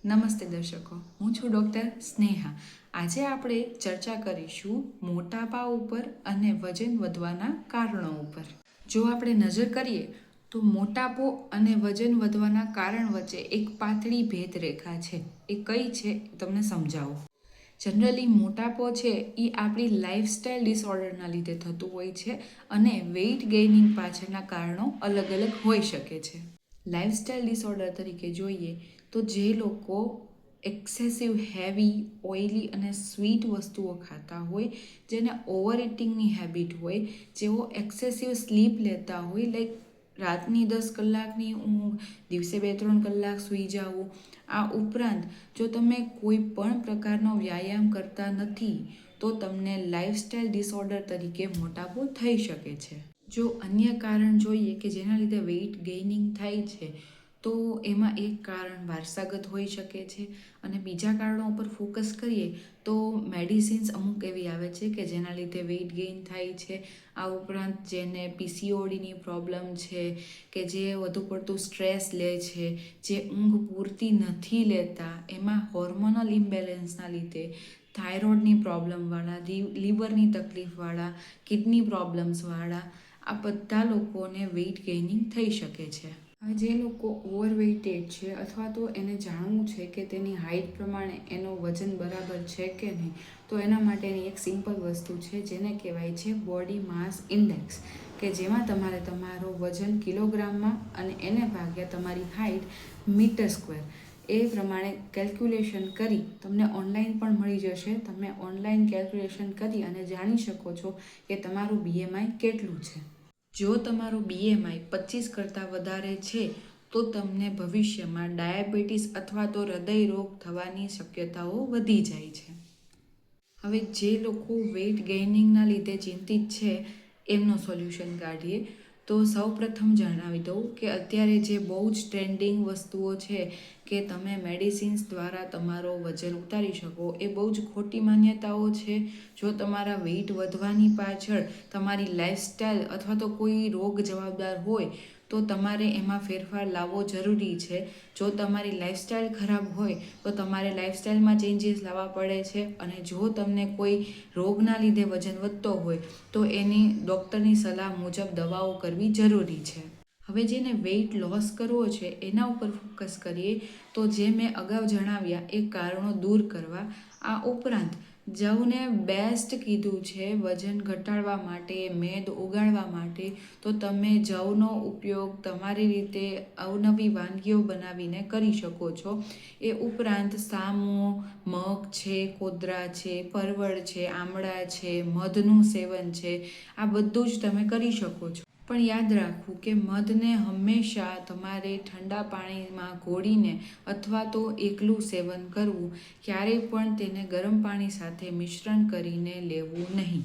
નમસ્તે દર્શકો, હું છું ડૉક્ટર સ્નેહા. આજે આપણે ચર્ચા કરીશું મોટાપા ઉપર અને વજન વધવાના કારણો ઉપર. જો આપણે નજર કરીએ તો મોટાપો અને વજન વધવાના કારણ વચ્ચે એક પાતળી ભેદરેખા છે. એ કઈ છે તમને સમજાવું. જનરલી મોટાપો છે એ આપણી લાઇફસ્ટાઇલ ડિસઓર્ડરના લીધે થતું હોય છે અને વેઇટ ગેઇનિંગ પાછળના કારણો અલગ અલગ હોઈ શકે છે. લાઇફસ્ટાઇલ ડિસઓર્ડર તરીકે જોઈએ તો જે લોકો એક્સેસિવ હેવી, ઓઇલી અને સ્વીટ વસ્તુઓ ખાતા હોય, જેને ઓવર ઇટિંગની હેબિટ હોય, જેઓ એક્સેસિવ સ્લીપ લેતા હોય, લાઈક રાતની 10 કલાકની ઊંઘ, દિવસે 2-3 કલાક સૂઈ જવું. આ ઉપરાંત જો તમે કોઈ પણ પ્રકારનો વ્યાયામ કરતા નથી તો તમને લાઇફસ્ટાઇલ ડિસઓર્ડર તરીકે મોટાપો થઈ શકે છે. જો અન્ય કારણ જોઈએ કે જેના લીધે વેઇટ ગેઇનિંગ થાય છે તો એમાં એક કારણ વારસાગત હોઈ શકે છે અને બીજા કારણો ઉપર ફોકસ કરીએ તો મેડિસિન્સ અમુક એવી આવે છે કે જેના લીધે વેઇટ ગેઇન થાય છે. આ ઉપરાંત જેને પીસીઓડીની પ્રોબ્લેમ છે, કે જે વધુ પડતું સ્ટ્રેસ લે છે, જે ઊંઘ પૂરતી નથી લેતા, એમાં હોર્મોનલ ઇમ્બેલેન્સના લીધે થાઇરોઇડની પ્રોબ્લેમવાળા, લીવરની તકલીફવાળા, કિડની પ્રોબ્લેમ્સવાળા, આ બધા લોકોને વેઇટ ગેઇનિંગ થઈ શકે છે. જે લોકો ઓવરવેઇટેડ છે અથવા તો એને જાણવું છે કે તેની હાઇટ પ્રમાણે એનું વજન બરાબર છે કે નહીં, તો એના માટેની એક સિમ્પલ વસ્તુ છે જેને કહેવાય છે બોડી માસ ઇન્ડેક્સ, કે જેમાં તમારે તમારો વજન કિલોગ્રામમાં અને એને ભાગ્યા તમારી હાઇટ મીટર સ્ક્વેર એ પ્રમાણે કેલ્ક્યુલેશન કરી તમને ઓનલાઈન પણ મળી જશે. તમે ઓનલાઈન કેલ્ક્યુલેશન કરી અને જાણી શકો છો કે તમારું BMI કેટલું છે. જો તમારું BMI 25 કરતાં વધારે છે તો તમને ભવિષ્યમાં ડાયાબિટીસ અથવા તો હૃદય રોગ થવાની શક્યતાઓ વધી જાય છે. હવે જે લોકો વેઇટ ગેઇનિંગના લીધે ચિંતિત છે એમનો સોલ્યુશન કાઢીએ તો સૌપ્રથમ જણાવી દઉં કે અત્યારે જે બહુ જ ટ્રેન્ડિંગ વસ્તુઓ છે કે તમે મેડિસિન્સ દ્વારા તમારો વજન ઉતારી શકો, એ બહુ જ ખોટી માન્યતાઓ છે. જો તમારા વેઇટ વધવાની પાછળ તમારી લાઇફસ્ટાઇલ અથવા તો કોઈ રોગ જવાબદાર હોય તો તમારે એમાં ફેરફાર લાવવો જરૂરી છે. જો તમારી લાઇફસ્ટાઇલ ખરાબ હોય તો તમારે લાઇફસ્ટાઇલમાં ચેન્જીસ લાવવા પડે છે અને જો તમને કોઈ રોગના લીધે વજન વધતો હોય તો એની ડૉક્ટરની સલાહ મુજબ દવાઓ કરવી જરૂરી છે. હવે જેને વેઇટ લોસ કરવો છે એના ઉપર ફોકસ કરીએ તો જે મેં અગાઉ જણાવ્યા એ કારણો દૂર કરવા. આ ઉપરાંત જવને બેસ્ટ કીધું છે વજન ઘટાડવા માટે, મેદ ઓગાળવા માટે, તો તમે જવનો ઉપયોગ તમારી રીતે અવનવી વાનગીઓ બનાવીને કરી શકો છો. એ ઉપરાંત સામો, મગ છે, કોદરા છે, પરવળ છે, આમળા છે, મધનું સેવન છે, આ બધું જ તમે કરી શકો છો. પણ યાદ રાખવું કે મધને હંમેશા તમારે ઠંડા પાણીમાં ઘોળીને અથવા તો એકલું સેવન કરવું, ક્યારેય પણ તેને ગરમ પાણી સાથે મિશ્રણ કરીને લેવું નહીં.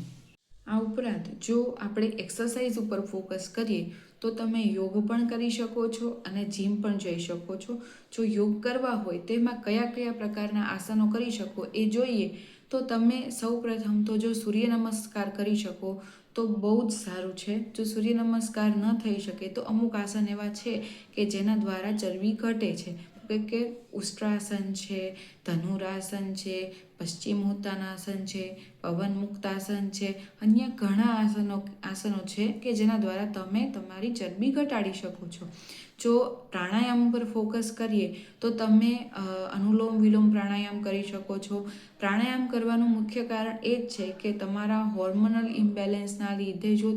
આ ઉપરાંત જો આપણે એક્સરસાઇઝ ઉપર ફોકસ કરીએ તો તમે યોગ પણ કરી શકો છો અને જીમ પણ જઈ શકો છો. જો યોગ કરવા હોય તેમાં કયા કયા પ્રકારના આસનો કરી શકો એ જોઈએ તો તમે સૌપ્રથમ તો જો સૂર્ય નમસ્કાર કરી શકો તો બહુ જ સારું છે. જો સૂર્ય નમસ્કાર ન થઈ શકે તો અમુક આસન એવા છે કે જેના દ્વારા ચરબી ઘટે છે, કે ઉષ્ટ્રાસન છે, ધનુરાસન છે, પશ્ચિમ ઉત્તાનાસન છે, પવન મુક્તાસન છે, અન્ય ઘણા આસનો છે કે જેના દ્વારા તમે તમારી ચરબી ઘટાડી શકો છો. જો પ્રાણાયામ પર ફોકસ કરીએ તો તમે અનુલોમ વિલોમ પ્રાણાયામ કરી શકો છો. પ્રાણાયામ કરવાનું મુખ્ય કારણ એ જ છે કે તમારા હોર્મોનલ ઇમ્બેલેન્સના લીધે જો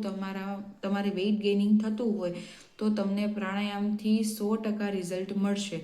તમારે વેઇટ ગેઇનિંગ થતું હોય તો તમને પ્રાણાયામથી 100% રિઝલ્ટ મળશે.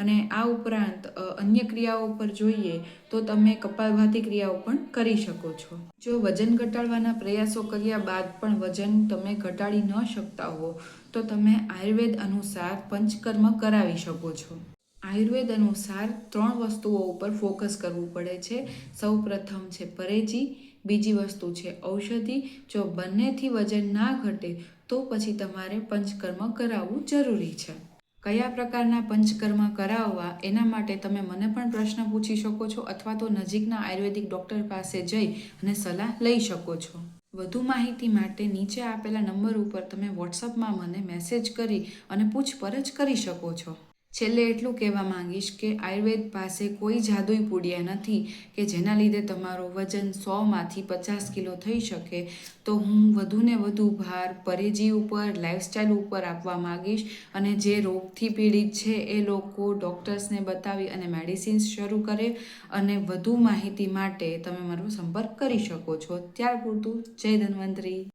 અને આ ઉપરાંત અન્ય ક્રિયાઓ પર જોઈએ તો તમે કપાલભાતિ ક્રિયાઓ પણ કરી શકો છો. જો વજન ઘટાડવાના પ્રયાસો કર્યા બાદ પણ વજન તમે ઘટાડી ન શકતા હો તો તમે આયુર્વેદ અનુસાર પંચકર્મ કરાવી શકો છો. આયુર્વેદ અનુસાર 3 વસ્તુઓ ઉપર ફોકસ કરવું પડે છે. સૌ પ્રથમ છે પરેજી, બીજી વસ્તુ છે ઔષધિ. જો બંનેથી વજન ના ઘટે તો પછી તમારે પંચકર્મ કરાવવું જરૂરી છે. કયા પ્રકારના પંચકર્મ કરાવવા એના માટે તમે મને પણ પ્રશ્ન પૂછી શકો છો અથવા તો નજીકના આયુર્વેદિક ડૉક્ટર પાસે જઈ અને સલાહ લઈ શકો છો. વધુ માહિતી માટે નીચે આપેલા નંબર ઉપર તમે વોટ્સઅપમાં મને મેસેજ કરી અને પૂછપરછ કરી શકો છો. છેલ્લે એટલું કહેવા માંગીશ કે આયુર્વેદ પાસે કોઈ જાદુઈ પૂડિયા નથી કે જેના લીધે તમારું વજન 100માંથી 50 કિલો થઈ શકે. તો હું વધુને વધુ ભાર પરેજી ઉપર, લાઇફસ્ટાઈલ ઉપર આપવા માંગીશ અને જે રોગથી પીડિત છે એ લોકો ડૉક્ટર્સને બતાવી અને મેડિસિન્સ શરૂ કરે. અને વધુ માહિતી માટે તમે મારો સંપર્ક કરી શકો છો. ત્યાર પૂરતું જય ધન્વંતરી.